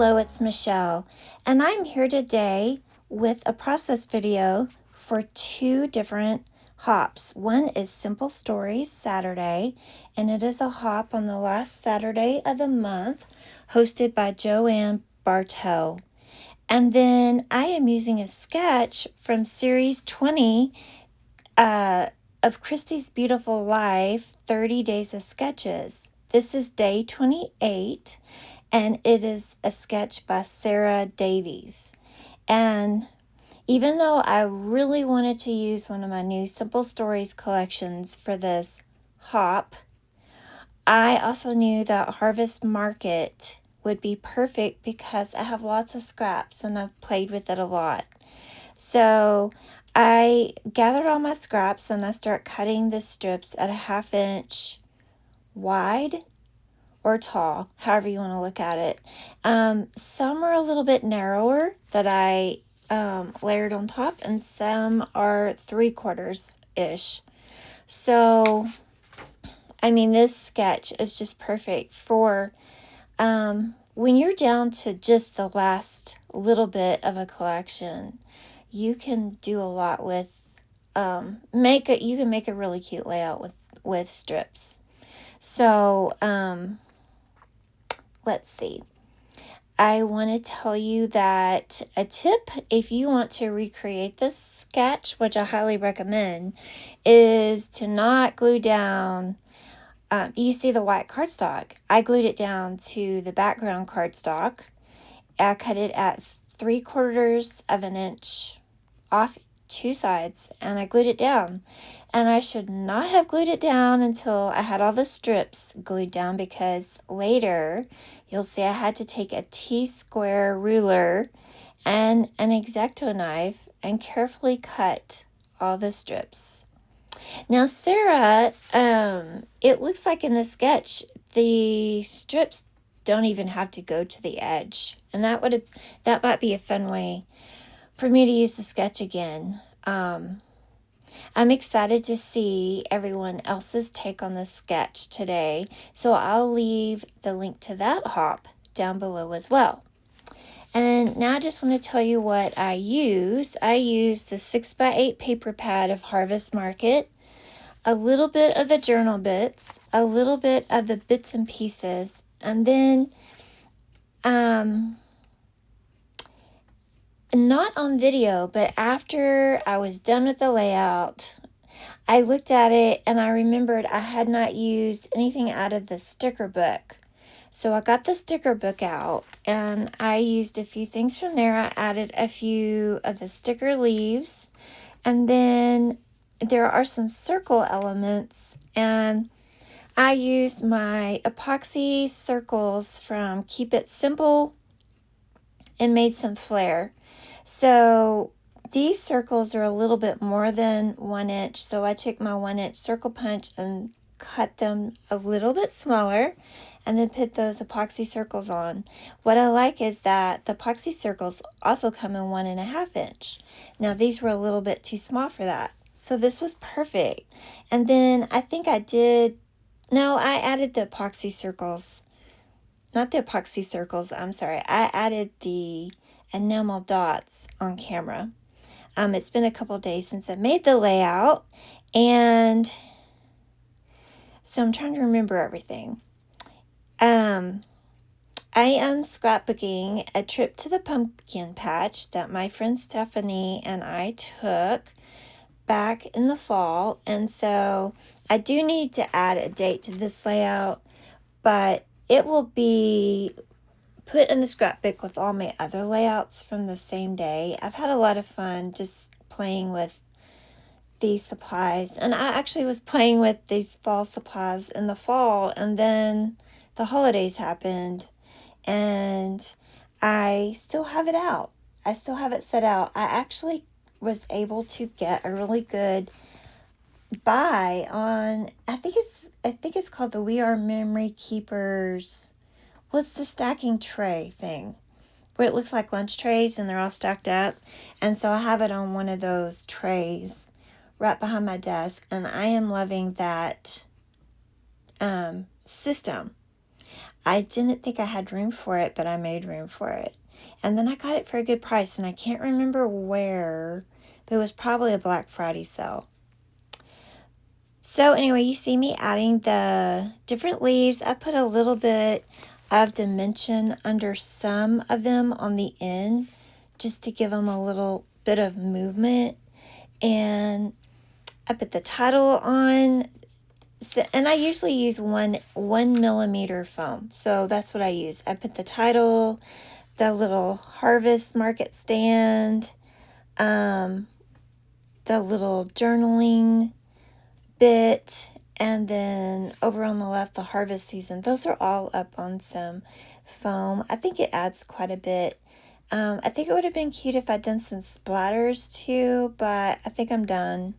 Hello, it's Michelle, and I'm here today with a process video for two different hops. One is Simple Stories Saturday, and it is a hop on the last Saturday of the month, hosted by Joanne Bartow. And then I am using a sketch from Series 20 of Christy's Beautiful Life, 30 Days of Sketches. This is day 28, and it is a sketch by Sarah Davies. And even though I really wanted to use one of my new Simple Stories collections for this hop, I also knew that Harvest Market would be perfect because I have lots of scraps and I've played with it a lot. So I gathered all my scraps and I start cutting the strips at a 1/2 inch wide or tall, however you want to look at it. Some are a little bit narrower that I layered on top, and some are 3/4-ish. So, I mean, this sketch is just perfect for when you're down to just the last little bit of a collection. You can do a lot with you can make a really cute layout with strips. So let's see. I want to tell you that a tip, if you want to recreate this sketch, which I highly recommend, is to not glue down. You see the white cardstock. I glued it down to the background cardstock. I cut it at 3/4 of an inch off two sides, and I glued it down. And I should not have glued it down until I had all the strips glued down, because later you'll see I had to take a T-square ruler and an X-Acto knife and carefully cut all the strips. Now, Sarah, it looks like in the sketch the strips don't even have to go to the edge, and that might be a fun way for me to use the sketch again. I'm excited to see everyone else's take on the sketch today, so I'll leave the link to that hop down below as well. And now I just want to tell you what I use. I use the 6x8 paper pad of Harvest Market, a little bit of the journal bits, a little bit of the bits and pieces, and then not on video, but after I was done with the layout, I looked at it and I remembered I had not used anything out of the sticker book. So I got the sticker book out and I used a few things from there. I added a few of the sticker leaves, and then there are some circle elements, and I used my epoxy circles from Keep It Simple and made some flair. So these circles are a little bit more than 1 inch, so I took my 1 inch circle punch and cut them a little bit smaller and then put those epoxy circles on. What I like is that the epoxy circles also come in 1.5 inch. Now these were a little bit too small for that, so this was perfect. And then I think I added the epoxy circles. Not the epoxy circles, I'm sorry. I added the enamel dots on camera. It's been a couple days since I made the layout, and so I'm trying to remember everything. I am scrapbooking a trip to the pumpkin patch that my friend Stephanie and I took back in the fall, and so I do need to add a date to this layout, but it will be put in the scrapbook with all my other layouts from the same day. I've had a lot of fun just playing with these supplies, and I actually was playing with these fall supplies in the fall, and then the holidays happened and I still have it out. I still have it set out. I actually was able to get a really good buy on, I think it's called the We Are Memory Keepers. What's the stacking tray thing where it looks like lunch trays and they're all stacked up? And so I have it on one of those trays right behind my desk, and I am loving that system. I didn't think I had room for it, but I made room for it. And then I got it for a good price, and I can't remember where, but it was probably a Black Friday sale. So anyway, you see me adding the different leaves. I put a little bit of dimension under some of them on the end just to give them a little bit of movement. And I put the title on, so, and I usually use 1 millimeter foam. So that's what I use. I put the title, the little harvest market stand, the little journaling bit, and then over on the left, the harvest season. Those are all up on some foam. I think it adds quite a bit. I think it would have been cute if I'd done some splatters too, but I think I'm done.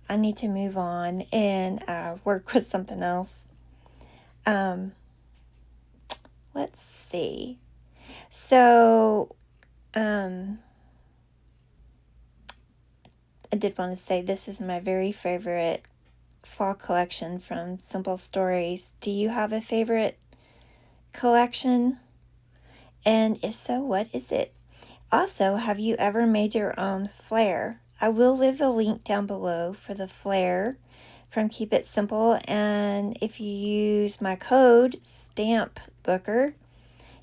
I need to move on and work with something else. Let's see. So, I did want to say this is my very favorite fall collection from Simple Stories. Do you have a favorite collection? And if so, what is it? Also, have you ever made your own flare? I will leave a link down below for the flare from Keep It Simple, and if you use my code STAMPBOOKER,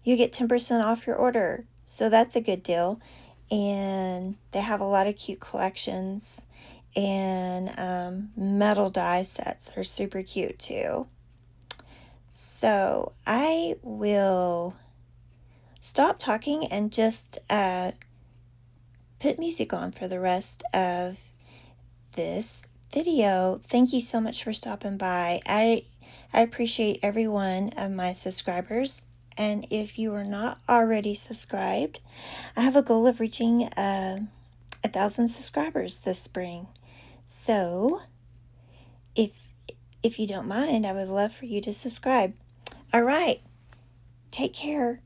you get 10% off your order. So that's a good deal. And they have a lot of cute collections, and metal die sets are super cute too. So I will stop talking and just put music on for the rest of this video. Thank you so much for stopping by. I appreciate every one of my subscribers. And if you are not already subscribed, I have a goal of reaching 1,000 subscribers this spring. So if you don't mind, I would love for you to subscribe. All right. Take care.